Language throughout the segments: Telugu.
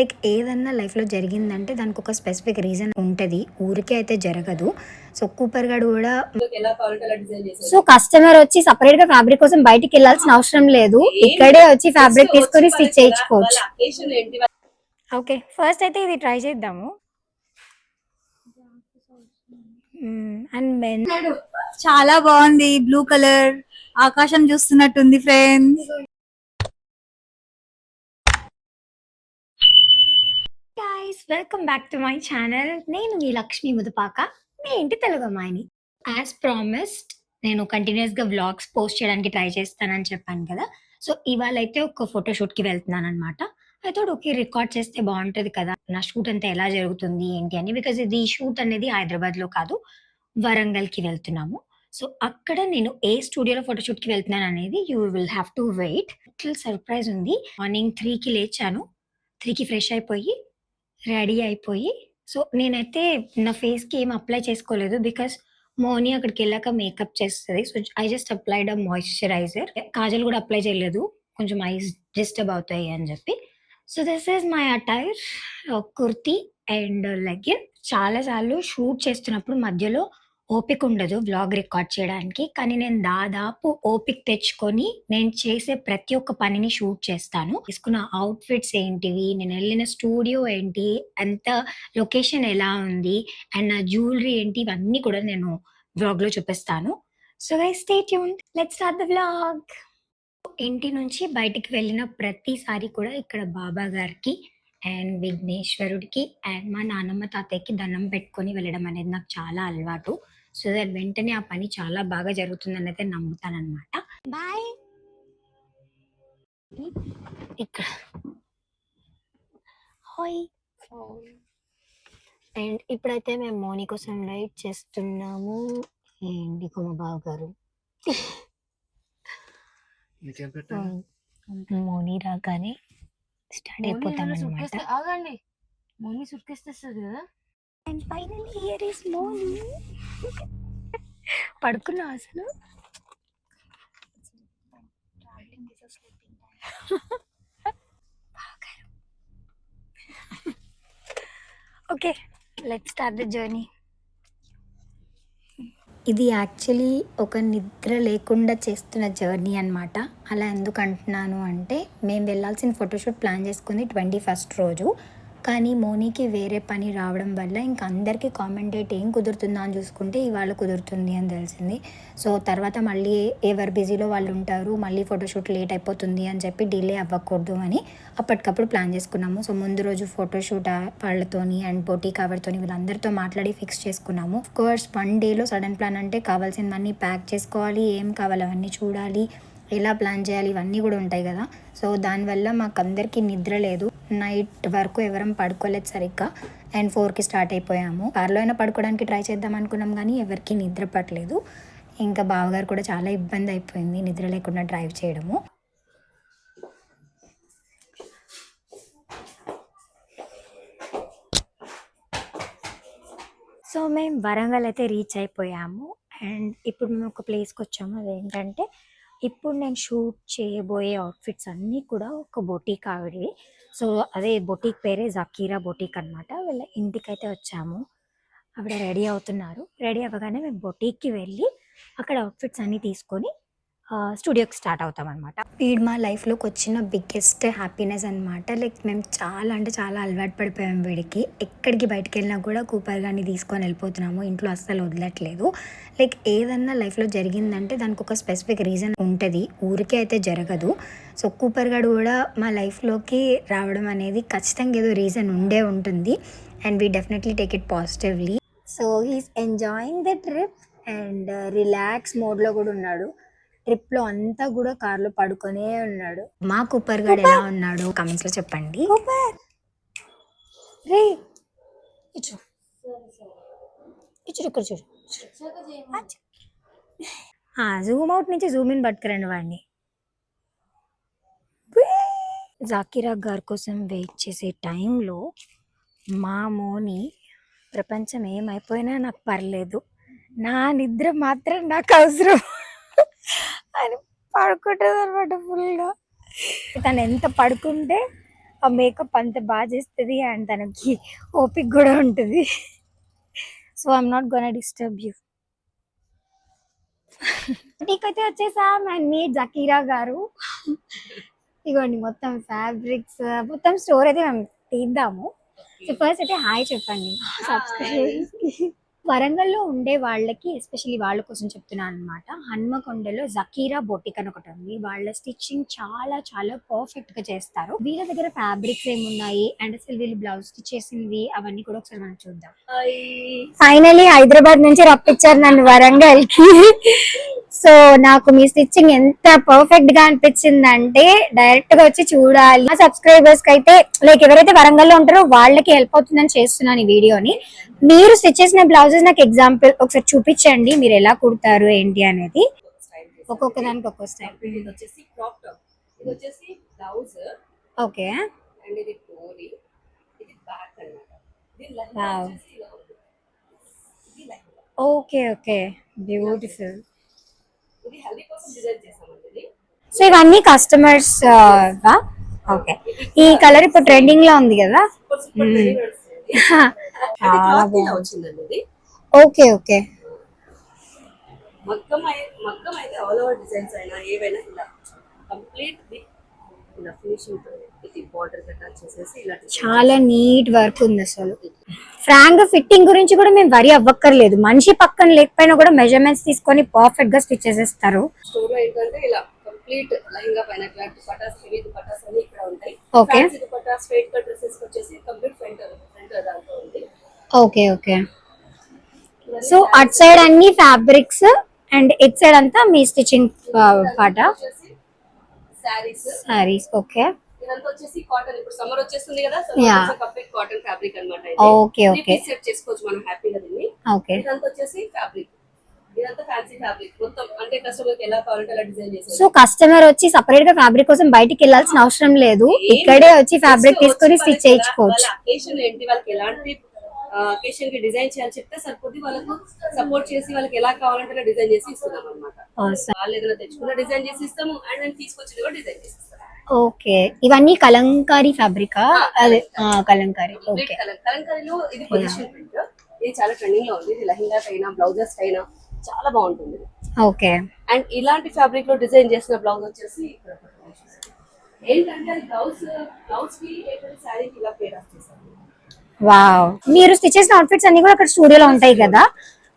లైక్ ఏదన్నా లైఫ్‌లో జరిగిందంటే దానికొక స్పెసిఫిక్ రీజన్ ఉంటది. ఊరికే అయితే జరగదు. సో, కూపర్ గాడు గూడా సో, కస్టమర్ వచ్చి సెపరేట్‌గా ఫ్యాబ్రిక్ కోసం బయటికెళ్ళాల్సిన అవసరం లేదు. ఇక్కడే వచ్చి ఫ్యాబ్రిక్ తీసుకొని స్టిచ్ చేయించుకోవచ్చు. ఓకే. ఫస్ట్ అయితే ఇది ట్రై చేద్దాము. అండ్ మెన్ చాలా బాగుంది. బ్లూ కలర్ ఆకాశం చూస్తున్నట్టుంది friends. Guys welcome back to my channel. నేను మీ లక్ష్మి ముదుపాక, మీ ఇంటి తెలుగు అమ్మాయిని. యాజ్ ప్రామిస్డ్ నేను కంటిన్యూస్గా వ్లాగ్స్ పోస్ట్ చేయడానికి ట్రై చేస్తానని చెప్పాను కదా. సో ఇవాళ అయితే ఒక ఫోటోషూట్కి వెళ్తున్నాను అనమాట. అయితే ఓకే, రికార్డ్ చేస్తే బాగుంటుంది కదా, నా షూట్ అంతా ఎలా జరుగుతుంది ఏంటి అని. బికాజ్ ఇది షూట్ అనేది హైదరాబాద్లో కాదు, వరంగల్కి వెళ్తున్నాము. సో అక్కడ నేను ఏ స్టూడియోలో ఫోటోషూట్కి వెళ్తున్నాను అనేది you will have to wait. Surprise ఉంది. మార్నింగ్ 3కి లేచాను, 3కి ఫ్రెష్ అయిపోయి రెడీ అయిపోయి, సో నేనైతే నా ఫేస్‌కి ఏమి అప్లై చేసుకోలేదు. బికాజ్ మోని అక్కడికెళ్ళాక మేకప్ చేస్తది. So I just applied moisturiser. Kajal గూడా అప్లై చేయలేదు, కొంచెం ఐస్ డిస్టర్బ్ అవుతాయి అని జెప్పి. So this is my attire. Kurti and legging. చాలా సార్లు షూట్ చేస్తున్నప్పుడు మధ్యలో ఓపికుండదు వ్లాగ్ రికార్డ్ చేయడానికి. కానీ నేను దాదాపు ఓపిక తెచ్చుకొని నేను చేసే ప్రతి ఒక్క పనిని షూట్ చేస్తాను. తీసుకున్న అవుట్‌ఫిట్స్ ఏంటివి, నేనెళ్ళిన స్టూడియో ఏంటి, ఎంత లొకేషన్ ఎలా ఉంది, అండ్ నా జ్యువెలరీ ఏంటి, ఇవన్నీ కూడా నేను వ్లాగ్‌లో చూపిస్తాను. So guys stay tuned. Let's start the vlog. ఇంటి నుంచి బయటికి వెళ్ళిన ప్రతిసారి కూడా ఇక్కడ బాబా గారికి అండ్ విఘ్నేశ్వరుడికి అండ్ మా నాన్నమ్మ తాతయ్యకి దండం పెట్టుకొని వెళ్ళడం అనేది నాకు చాలా అలవాటు. సో దట్ వెంటనే ఆ పని చాలా బాగా జరుగుతుందని అయితే నమ్ముతానన్నమాట. బాయ్. ఇక్కడ హాయ్. అండ్ ఇప్పుడైతే మేము మోని కోసం వెయిట్ చేస్తున్నాము. అండ్ ఇక మా బావ గారు మోని రాగానే స్టార్ట్ అయిపోతాం అనమాట. ఆగండి, మమ్మీ సుట్కేస్ తెస్తుంది కదా. అండ్ ఫైనల్లీ హియర్ ఇస్ మోని. పడుకున్నా అసలు. Okay, let's start the journey. ఇది యాక్చువల్లీ ఒక నిద్ర లేకుండా చేస్తున్న జర్నీ అనమాట. అలా ఎందుకు అంటున్నాను అంటే, మేము వెళ్ళాల్సిన ఫోటోషూట్ ప్లాన్ చేసుకుంది 21st రోజు. కానీ మోనీకి వేరే పని రావడం వల్ల ఇంక అందరికీ కామెంట్ డేట్ ఏం కుదురుతుందా అని చూసుకుంటే ఇవాళ కుదురుతుంది అని తెలిసింది. సో తర్వాత మళ్ళీ ఎవరు బిజీలో వాళ్ళు ఉంటారు, మళ్ళీ ఫోటోషూట్ లేట్ అయిపోతుంది అని చెప్పి డిలే అవ్వకూడదు అని అప్పటికప్పుడు ప్లాన్ చేసుకున్నాము. సో ముందు రోజు ఫోటోషూట్ వాళ్ళతోని అండ్ బొటీక్ ఎవరితోని వీళ్ళందరితో మాట్లాడి ఫిక్స్ చేసుకున్నాము. కోర్స్ 1 డేలో సడన్ ప్లాన్ అంటే కావాల్సినవన్నీ ప్యాక్ చేసుకోవాలి, ఏం కావాలి అవన్నీ చూడాలి, ఎలా ప్లాన్ చేయాలి, ఇవన్నీ కూడా ఉంటాయి కదా. సో దానివల్ల మాకు అందరికీ నిద్ర లేదు. నైట్ వరకు ఎవరం పడుకోలేదు సరిగ్గా. అండ్ 4కి స్టార్ట్ అయిపోయాము. కార్లో అయినా పడుకోవడానికి ట్రై చేద్దాం అనుకున్నాం కానీ ఎవరికి నిద్ర పట్టలేదు. ఇంకా బావగారు కూడా చాలా ఇబ్బంది అయిపోయింది నిద్ర లేకుండా డ్రైవ్ చేయడము. సో మేము వరంగల్ అయితే రీచ్ అయిపోయాము. అండ్ ఇప్పుడు మేము ఒక ప్లేస్కి వచ్చాము. అదేంటంటే ఇప్పుడు నేను షూట్ చేయబోయే అవుట్ఫిట్స్ అన్నీ కూడా ఒక బొటీక్ ఆవిడవి. సో అదే బొటీక్ పేరే జకీరా బొటీక్ అనమాట. వీళ్ళ ఇంటికైతే వచ్చాము. ఆవిడ రెడీ అవుతున్నారు. రెడీ అవ్వగానే మేము బొటీక్కి వెళ్ళి అక్కడ అవుట్ఫిట్స్ అన్నీ తీసుకొని స్టూడియోకి స్టార్ట్ అవుతాం అనమాట. వీడు మా లైఫ్లోకి వచ్చిన బిగ్గెస్ట్ హ్యాపీనెస్ అనమాట. లైక్ మేము చాలా అంటే చాలా అలవాటు పడిపోయాం వీడికి. ఎక్కడికి బయటకు వెళ్ళినా కూడా కూపర్ గాని తీసుకొని వెళ్ళిపోతున్నాము. ఇంట్లో అస్సలు వదలట్లేదు. లైక్ ఏదన్నా లైఫ్లో జరిగిందంటే దానికి ఒక స్పెసిఫిక్ రీజన్ ఉంటుంది, ఊరికే అయితే జరగదు. సో కూపర్ గాడు కూడా మా లైఫ్లోకి రావడం అనేది ఖచ్చితంగా ఏదో రీజన్ ఉండే ఉంటుంది. And we definitely take it positively. So he's enjoying the trip and relax మోడ్లో కూడా ఉన్నాడు. ట్రిప్లో అంతా కూడా కార్లో పడుకొనే ఉన్నాడు. మా కూపర్ గాడు ఎలా ఉన్నాడు కమెంట్స్లో చెప్పండి. రే ఇచ్చు ఇచ్చు ఇక్కడ చూడు. జూమ్ అవుట్ నుంచి జూమ్ ఇన్ పట్టుకురండి వాడిని. జాకిరా గారి కోసం వెయిట్ చేసే టైంలో మా మోని ప్రపంచం ఏమైపోయినా నాకు పర్లేదు, నా నిద్ర మాత్రం నాకు అవసరం అని పడుకుంటుంది అనమాట ఫుల్గా. తను ఎంత పడుకుంటే ఆ మేకప్ అంత బాగా చేస్తుంది అండ్ తనకి ఓపిక కూడా ఉంటుంది. So I'm not gonna disturb you. ఇంటికైతే వచ్చేసాం అండ్ మీ జకీరా గారు. ఇగోండి మొత్తం ఫ్యాబ్రిక్స్ మొత్తం స్టోర్ అయితే మేము తీద్దాము. సో ఫస్ట్ అయితే హాయ్ చెప్పండి సబ్స్క్రైబర్స్ కి. వరంగల్లో ఉండే వాళ్ళకి ఎస్పెషల్లీ వాళ్ళ కోసం చెప్తున్నాను అనమాట. హన్మకొండలో జకీరా బొటిక్ అని ఒకటి ఉంది. వాళ్ళ స్టిచ్చింగ్ చాలా చాలా పర్ఫెక్ట్ గా చేస్తారు. వీళ్ళ దగ్గర ఫ్యాబ్రిక్స్ ఏమున్నాయి అండ్ అసలు వీళ్ళు బ్లౌజ్ స్టిచ్ చేసింది అవన్నీ కూడా ఒకసారి మనం చూద్దాం. ఫైనలీ హైదరాబాద్ నుంచి రప్పించారు నన్ను వరంగల్ కి. సో నాకు మీ స్టిచ్చింగ్ ఎంత పర్ఫెక్ట్ గా అనిపించింది అంటే డైరెక్ట్ గా వచ్చి చూడాలి. మా సబ్స్క్రైబర్స్ కి అయితే లైక్ ఎవరైతే వరంగల్లో ఉంటారో వాళ్ళకి హెల్ప్ అవుతుందని చేస్తున్నాను ఈ వీడియోని. మీరు స్టిచ్ చేసిన బ్లౌజెస్ నాకు ఎగ్జాంపుల్ ఒకసారి చూపించండి, మీరు ఎలా కుడతారు ఏంటి అనేది. ఒక్కొక్క దానికి ఒక్కొక్క స్టైల్. ఇది వచ్చేసి క్రాప్ టాప్, ఇది వచ్చేసి బ్లౌజ్, ఓకే అండ్ ఇది టోరీ, ఇది బ్యాక్ అన్నమాట. ఇది లెహంగా వావ్, వచ్చేసి ఇలా ఉంటుంది. ఇది లెహంగా, ఓకే ఓకే, బ్యూటిఫుల్. ఇది హల్దీ కోసం డిజైన్ చేసామండి ఇది. సో ఇవన్నీ కస్టమర్స్ ఓకే. ఈ కలర్ ఇప్పుడు ట్రెండింగ్ లో ఉంది కదా. సూపర్ సూపర్ ట్రెండింగ్ నడుస్తుంది. చాలా ఇది క్లాత్ ఇలా బాగుంది. వచ్చిందండి ఇది. ఓకే ఓకే, మగ్గం అయితే ఆల్ ఓవర్ డిజైన్స్ అయినా ఏవైనా ఇలా కంప్లీట్ ఇలా ఫినిషింగ్ తో ఇది బార్డర్ అటాచ్ చేసేసి ఇలా చాలా నీట్ వర్క్ ఉంది అసలు. ఫ్రాంక్ ఫిట్టింగ్ గురించి కూడా మేము వరి అవ్వక్కర్లేదు. మనిషి పక్కన లేకపోయినా కూడా మెజర్మెంట్స్ తీసుకొని పర్ఫెక్ట్ గా స్టిచ్ చేసేస్తారు. స్టోర్ లో ఏంటంటే ఇలా కంప్లీట్ లెహంగా పైన ఇట్లాంటి దుపట్టాస్, హెవీ దుపట్టాస్ అన్ని ఇక్కడ ఉంటాయి. Okay. Fancy dupatta, straight cut dresses వచ్చేసి కంప్లీట్ ఫ్రంట్ దాంట్లో ఉంది. Okay okay. So at side అన్ని ఫ్యాబ్రిక్స్ అండ్ ఇట్ సైడ్ అంతా మీ స్టిచ్చింగ్ పాట వచ్చేసి సారీస్, సారీస్. ఓకే ఇదంతా వచ్చేసి కాటన్. ఇప్పుడు సమ్మర్ వచ్చేస్తుంది కదా, Yeah. కంప్లీట్ కాటన్ ఫ్యాబ్రిక్ అన్నమాట. Okay, okay. సెట్ చేసుకోవచ్చు మనం హ్యాపీగా దీన్ని. ఓకే. ఇదంతా వచ్చేసి ఫ్యాబ్రిక్, ఇదంతా ఫ్యాన్సీ ఫ్యాబ్రిక్ మొత్తం. అంటే కస్టమర్ కి ఎలా కావాలంటే అలా డిజైన్ చేసేది. సో కస్టమర్ వచ్చి సపరేట్ గా ఫ్యాబ్రిక్ కోసం బయటికి వెళ్ళాల్సిన అవసరం లేదు, ఇక్కడే వచ్చి ఫ్యాబ్రిక్ తీసుకొని స్టిచ్ చేయించుకోవచ్చు. వాళ్ళ అకేషన్ ఏంటి, వాళ్ళకి ఎలాంటి అకేషన్ కి డిజైన్ చేయాలి చెప్తే సరిపోద్ది. వాళ్ళకు సపోర్ట్ చేసి వాళ్ళకి ఎలా కావాలంటే అలా డిజైన్ చేసి ఇస్తున్నాం అనమాట. వాళ్ళు ఏదైనా తెచ్చుకున్న డిజైన్ చేసి ఇస్తాము, అండ్ నేను తీసుకొచ్చి కూడా డిజైన్ చేసి ఇస్తాము. ఓకే, ఇవన్నీ కలంకారీ ఫ్యాబ్రికా? అదే కలంకారీ. ఓకే. కలంకారీలో ఇది పొజిషన్ ప్రింట్, ఇది చాలా ట్రెండింగ్ లో ఉంది. ఇది లెహంగాస్ అయినా బ్లౌజెస్ అయినా చాలా బాగుంటుంది. ఓకే. అండ్ ఇలాంటి ఫ్యాబ్రిక్ లో డిజైన్ చేసిన బ్లౌజ్ వచ్చేసి ఇక్కడ ఏంటంటే అది బ్లౌజ్ కి ఏంటంటే శారీకి ఇలా పేర్ ఆఫ్ చేశారు. వావ్, మీరు స్టిచ్ చేసిన అవుట్ఫిట్స్ అన్ని కూడా అక్కడ స్టూడియోలో ఉంటాయి కదా.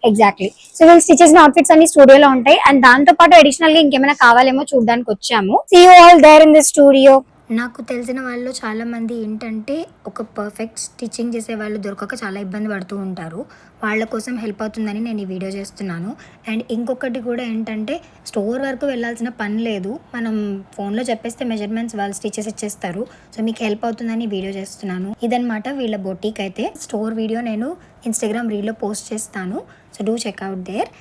ఎగ్జాక్ట్లీ. సో వీళ్ళు స్టిచ్ చేసిన అవుట్ఫిట్స్ అన్ని స్టూడియోలో ఉంటాయి అండ్ దాంతో పాటు అడిషనల్ గా ఇంకేమైనా కావాలేమో చూడడానికి వచ్చాము. See you all there in the studio. నాకు తెలిసిన వాళ్ళు చాలా మంది ఏంటంటే ఒక పర్ఫెక్ట్ స్టిచ్చింగ్ చేసే వాళ్ళు దొరకక చాలా ఇబ్బంది పడుతూ ఉంటారు. వాళ్ళ కోసం హెల్ప్ అవుతుందని నేను ఈ వీడియో చేస్తున్నాను. అండ్ ఇంకొకటి కూడా ఏంటంటే స్టోర్ వరకు వెళ్ళాల్సిన పని లేదు, మనం ఫోన్లో చెప్పేస్తే మెజర్మెంట్స్ వాళ్ళు స్టిచెస్ ఇచ్చేస్తారు. సో మీకు హెల్ప్ అవుతుందని వీడియో చేస్తున్నాను. ఇదనమాట వీళ్ళ బొటీక్. అయితే స్టోర్ వీడియో నేను ఇన్స్టాగ్రామ్ రీల్లో పోస్ట్ చేస్తాను, so do check out there.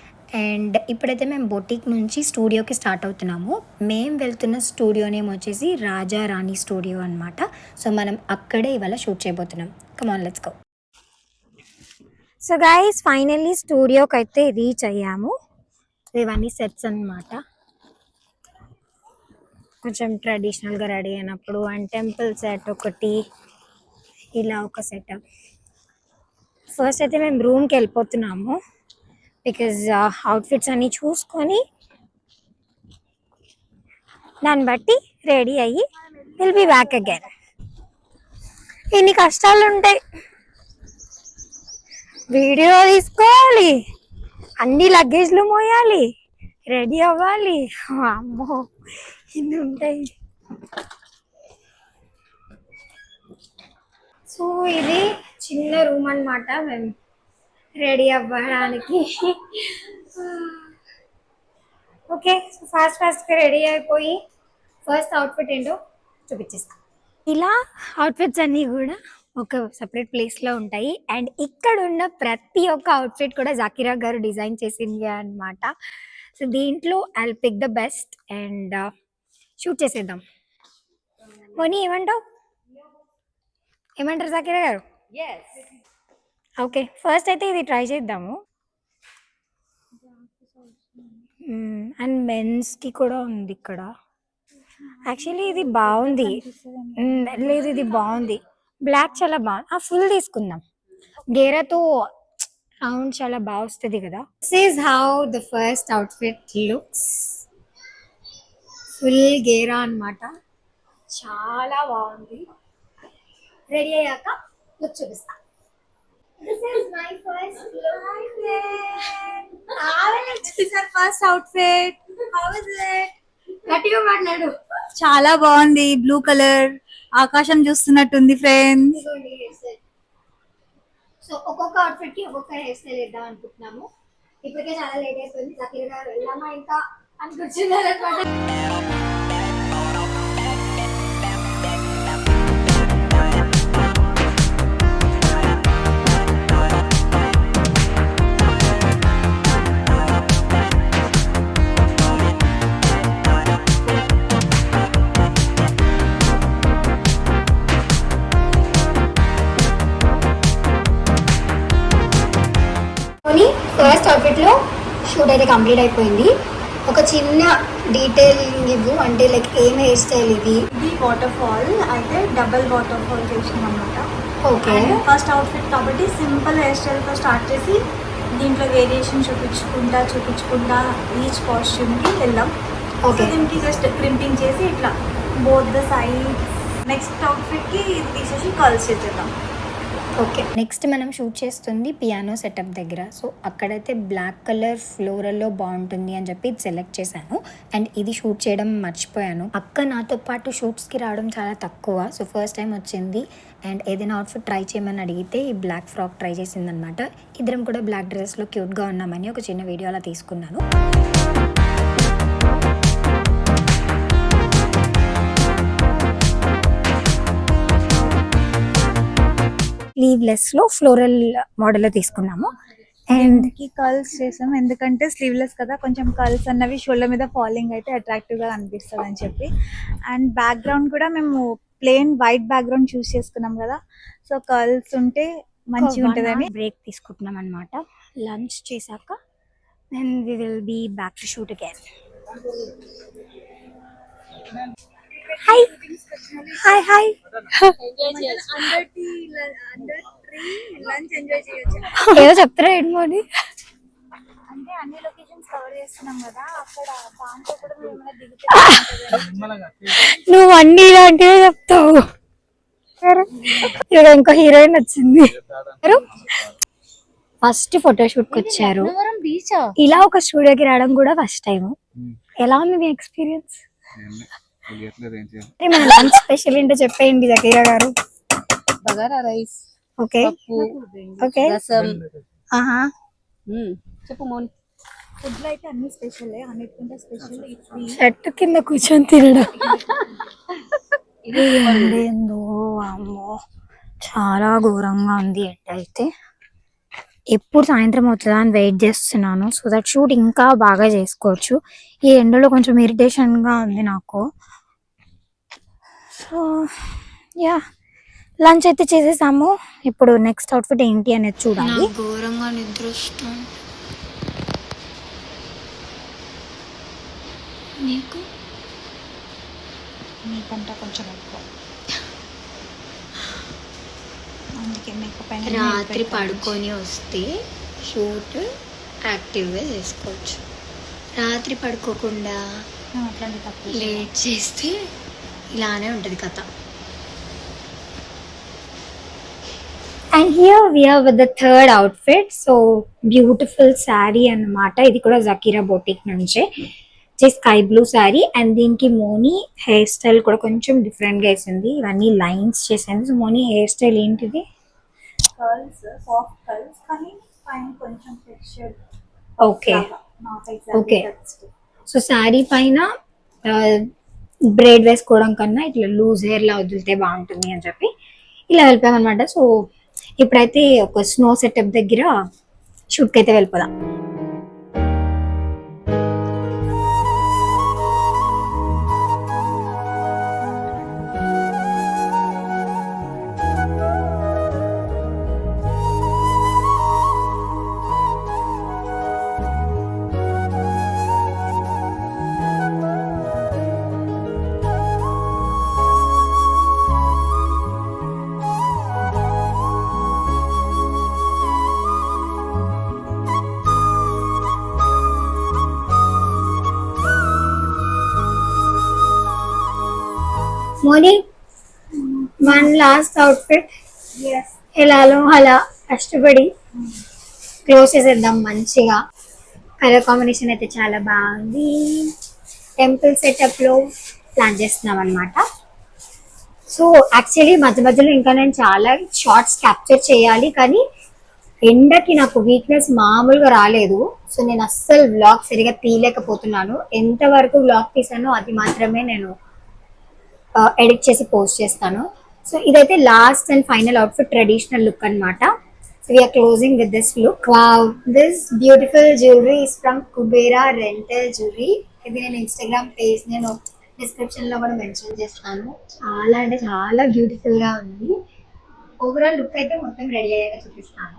And ఇప్పుడైతే మేము బొటీక్ నుంచి స్టూడియోకి స్టార్ట్ అవుతున్నాము. మేము వెళ్తున్న స్టూడియో నేమ్ వచ్చేసి రాజా రాణి స్టూడియో అనమాట. సో మనం అక్కడే ఇవాళ షూట్ చేయబోతున్నాం. Come on, let's go. So guys finally స్టూడియోకి అయితే రీచ్ అయ్యాము. ఇవన్నీ సెట్స్ అన్నమాట. కొంచెం ట్రెడిషనల్గా రెడీ అయినప్పుడు అండ్ టెంపుల్ సెట్ ఒకటి, ఇలా ఒక సెటప్. ఫస్ట్ అయితే మేము రూమ్కి వెళ్ళిపోతున్నాము బికాజ్ అవుట్ఫిట్స్ అన్నీ చూసుకొని దాన్ని బట్టి రెడీ అయ్యి విల్ బి బ్యాక్ అగైన్. ఇన్ని కష్టాలు ఉంటాయి, వీడియో తీసుకోవాలి, అన్ని లగేజ్లు మోయాలి, రెడీ అవ్వాలి, అమ్మో ఇన్ని ఉంటాయి. సో ఇది చిన్న రూమ్ అన్నమాట మేము రెడీ అవ్వడానికి. ఓకే, సో ఫాస్ట్గా రెడీ అయిపోయి ఫస్ట్ అవుట్ఫిట్ ఏంటో చూపించేస్తాం. ఇలా అవుట్ఫిట్స్ అన్నీ కూడా ఒక సపరేట్ ప్లేస్లో ఉంటాయి అండ్ ఇక్కడ ఉన్న ప్రతి ఒక్క అవుట్ఫిట్ కూడా జాకిరా గారు డిజైన్ చేసింది అన్నమాట. సో దీంట్లో I will pick the best and shoot చేసేద్దాం. మోని ఏమంటావు, ఏమంటారు జాకిరా గారు? ఓకే, ఫస్ట్ అయితే ఇది ట్రై చేద్దాము. అండ్ మెన్స్కి కూడా ఉంది ఇక్కడ. యాక్చువల్లీ ఇది బాగుంది. లేదు ఇది బాగుంది. బ్లాక్ చాలా బాగుంది. ఫుల్ తీసుకుందాం. గేరాతో రౌండ్ చాలా బాగా వస్తుంది కదా. This is how the first outfit looks. Full గేరా అన్నమాట. చాలా బాగుంది. రెడీ అయ్యాక లుక్ చూపిస్తా. This is my first look. First outfit how is it? గట్టిగా మాట్లాడు. చాలా బాగుంది. బ్లూ కలర్ ఆకాశం చూస్తున్నట్టుంది ఫ్రెండ్స్. సో ఒక్కొక్క అవుట్ఫిట్ కి ఒక్కొక్క హెయిర్ స్టైల్ వేద్దాం అనుకుంటున్నాము. ఇప్పటికే చాలా లేట్ అయిపోయింది. జకీర్ గారు వెళ్ళామా ఇంకా అని కూర్చున్నారు అనమాట. ఫస్ట్ అవుట్ఫిట్ లో షూట్ అయితే కంప్లీట్ అయిపోయింది. ఒక చిన్న డీటెయిలింగ్ ఇవ్వు, అంటే లైక్ ఏం హెయిర్ స్టైల్ ఇది? ఇది వాటర్ ఫాల్ అయితే డబుల్ వాటర్ ఫాల్ చేసినాం అనమాట. ఓకే, ఫస్ట్ అవుట్ఫిట్ కాబట్టి సింపుల్ హెయిర్ స్టైల్ తో స్టార్ట్ చేసి దీంట్లో వేరియేషన్ చూపించుకుంటా ఈచ్ కాస్ట్యూమ్ కి వెళ్ళాం. ఓకే, దీనికి జస్ట్ క్రింపింగ్ చేసి ఇట్లా both the sides. Next outfit కి ఇది తీసేసి కర్ల్స్ చేసేద్దాం. ఓకే. నెక్స్ట్ మనం షూట్ చేస్తుంది పియానో సెటప్ దగ్గర. సో అక్కడైతే బ్లాక్ కలర్ ఫ్లోరల్లో బాగుంటుంది అని చెప్పి ఇది సెలెక్ట్ చేశాను. అండ్ ఇది షూట్ చేయడం మర్చిపోయాను. అక్క నాతో పాటు షూట్స్కి రావడం చాలా తక్కువ. సో ఫస్ట్ టైం వచ్చింది అండ్ ఏదైనా అవుట్ఫిట్ ట్రై చేయమని అడిగితే ఈ బ్లాక్ ఫ్రాక్ ట్రై చేసిందనమాట. ఇద్దరం కూడా బ్లాక్ డ్రెస్లో క్యూట్గా ఉన్నామని ఒక చిన్న వీడియో అలా తీసుకున్నాను. స్లీవ్లెస్ లో ఫ్లోరల్ మోడల్ తీసుకున్నాము. అండ్ కి కర్ల్స్ చేసాం ఎందుకంటే స్లీవ్లెస్ కదా, కొంచెం కర్ల్స్ అన్నవి షోల్డర్ మీద ఫాలింగ్ అయితే అట్రాక్టివ్ గా అనిపిస్తుంది అని చెప్పి. అండ్ బ్యాక్గ్రౌండ్ కూడా మేము ప్లెయిన్ వైట్ బ్యాక్గ్రౌండ్ చూస్ చేసుకున్నాం కదా, సో కర్ల్స్ ఉంటే మంచిగా ఉంటుందని బ్రేక్ తీసుకుంటున్నాం అనమాట. లంచ్ చేశాక then we will be back to shoot again. Hi hi hi. Lunch enjoy చేయొచ్చు. ఏదో చెప్తారా ఏంటి? అంటే అన్ని లొకేషన్స్ కవర్ చేస్తున్నాం కదా, అక్కడ దాంట్లో కూడా మేము ఏమైనా దిగితే నువ్వు అన్ని ఇలాంటివే చెప్తావు. ఇక్కడ ఇంకో హీరోయిన్ వచ్చింది. ఫస్ట్ ఫోటోషూట్ కి వచ్చారు. ఇలా ఒక స్టూడియోకి రావడం కూడా ఫస్ట్ టైం. ఎలా ఉంది మీ ఎక్స్పీరియన్స్? మన లంచ్ స్పెషల్ ఏంటో చెప్పేయండి జకీర గారు. బగారా రైస్, ఓకే ఓకే, రసం. ఆహా, చెప్పు మోని. ఫుడ్ లో అయితే అన్ని స్పెషల్, అన్నిటికంటే స్పెషల్ చెట్టు కింద కూర్చొని తినడం. ఏందో అమ్మో, చాలా ఘోరంగా ఉంది ఎండ అయితే. ఎప్పుడు సాయంత్రం అవుతుందా అని వెయిట్ చేస్తున్నాను, సో దట్ షూట్ ఇంకా బాగా చేసుకోవచ్చు. ఈ ఎండలో కొంచెం ఇరిటేషన్గా ఉంది నాకు. సో యా, లంచ్ అయితే చేసేసాము. ఇప్పుడు నెక్స్ట్ అవుట్ఫిట్ ఏంటి అనేది చూడాలి. ఘోరంగా నిద్ర వస్తుంది. నీకు? మీకంటే కొంచెం ఎక్కువ, అందుకే మేకప్ అయినా రాత్రి పడుకొని వస్తే షూట్ యాక్టివ్గా చేసుకోవచ్చు. రాత్రి పడుకోకుండా అట్లాంటి తక్కువ లేట్ చేస్తే ఇలానే ఉంటుంది కథ. And here we are with the third outfit. So beautiful sari అన్నమాట. ఇది కూడా జకీరా బొటిక్ నుంచే, స్కై బ్లూ శారీ. అండ్ దీనికి మోని హెయిర్ స్టైల్ కూడా కొంచెం డిఫరెంట్ గా వేసింది. ఇవన్నీ లైన్స్ చేసింది. సో మోని హెయిర్ స్టైల్ ఏంటిది? కర్ల్స్, సాఫ్ట్ కర్ల్స్, కానీ పైన కొంచెం texture. Okay okay. So sari పైన బ్రేడ్ వేసుకోవడం కన్నా ఇట్లా లూజ్ హెయిర్ లా వదిలితే బాగుంటుంది అని చెప్పి ఇలా వెళ్ళిపోయామన్నమాట. సో ఇప్పుడైతే ఒక స్నో సెటప్ దగ్గర షూట్కి అయితే వెళ్ళిపోదాం. మోని వన్ లాస్ట్ అవుట్ఫిట్ ఎలాలో అలా కష్టపడి క్లోజ్ చేసేద్దాం మంచిగా. కలర్ కాంబినేషన్ అయితే చాలా బాగుంది. టెంపుల్ సెటప్ లో ప్లాన్ చేస్తున్నాం అనమాట. సో యాక్చువల్లీ మధ్య మధ్యలో ఇంకా నేను చాలా షార్ట్స్ క్యాప్చర్ చేయాలి, కానీ ఎండకి నాకు వీక్నెస్ మామూలుగా రాలేదు. సో నేను అస్సలు వ్లాగ్ సరిగా తీయలేకపోతున్నాను. ఎంతవరకు వ్లాగ్ తీసానో అది మాత్రమే నేను ఎడిట్ చేసి పోస్ట్ చేస్తాను. సో ఇదైతే last and final outfit, traditional look అనమాట. So we're closing with this look. Wow, this beautiful jewellery is from Kubera rental jewellery. ఇది నేను ఇన్స్టాగ్రామ్ పేజ్ నేను డిస్క్రిప్షన్ లో కూడా మెన్షన్ చేస్తాను. చాలా అంటే చాలా బ్యూటిఫుల్ గా ఉంది. ఓవరాల్ లుక్ అయితే మొత్తం రెడీ అయ్యాక చూపిస్తాను.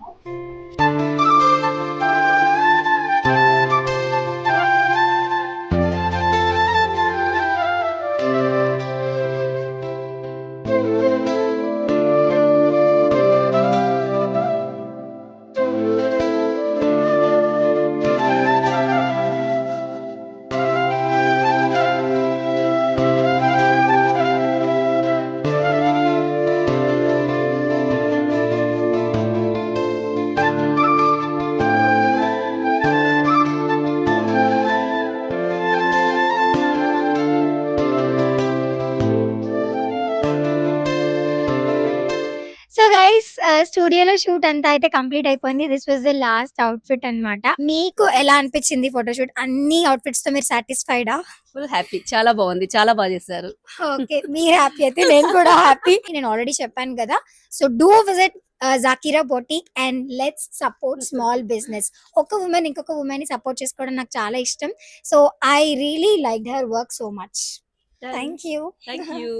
సో గైస్, స్టూడియోలో షూట్ అంతా అయితే కంప్లీట్ అయిపోయింది. This was the last outfit అన్నమాట. మీకు ఎలా అనిపించింది ఫోటోషూట్? అన్ని అవుట్ఫిట్స్ తో మీరు సాటిస్ఫైడా? ఫుల్ హ్యాపీ, చాలా బాగుంది, చాలా బాగా చేశారు. ఓకే, మీరు హ్యాపీ అయితే నేను కూడా హ్యాపీ. నేను ఆల్రెడీ చెప్పాను కదా, so do visit Jakira boutique and let's support small business. ఒక ఉమెన్ ఇంకొక ఉమెన్ ని సపోర్ట్ చేసుకోవడం నాకు చాలా ఇష్టం. So I really like her work so much. Thank you. Thank you.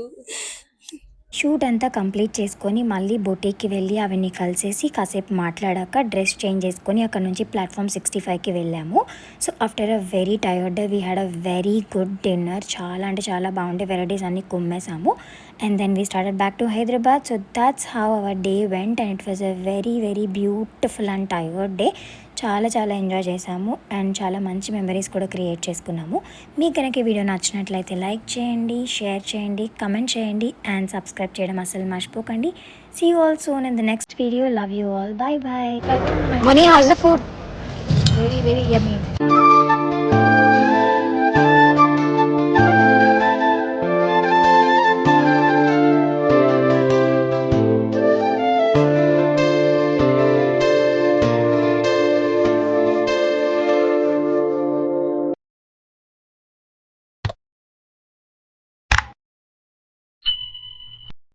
Shoot అంతా కంప్లీట్ చేసుకొని మళ్ళీ బొటీకి వెళ్ళి అవన్నీ కలిసేసి కాసేపు మాట్లాడాక డ్రెస్ చేంజ్ చేసుకొని అక్కడ నుంచి ప్లాట్ఫామ్ 65కి వెళ్ళాము. So after a very tired day we had a very good dinner. చాలా అంటే చాలా బాగుండే, వెరైటీస్ అన్నీ కుమ్మేసాము. And then we started back to Hyderabad. So that's how our day went and it was a very very beautiful and tired day. చాలా చాలా ఎంజాయ్ చేసాము అండ్ చాలా మంచి మెమరీస్ కూడా క్రియేట్ చేసుకున్నాము. మీకు కనుక ఈ వీడియో నచ్చినట్లయితే లైక్ చేయండి, షేర్ చేయండి, కమెంట్ చేయండి అండ్ సబ్స్క్రైబ్ చేయడం అసలు మర్చిపోకండి. See you all soon in the next video. Love you all. Bye bye. Moni, how's the food? Very, very yummy.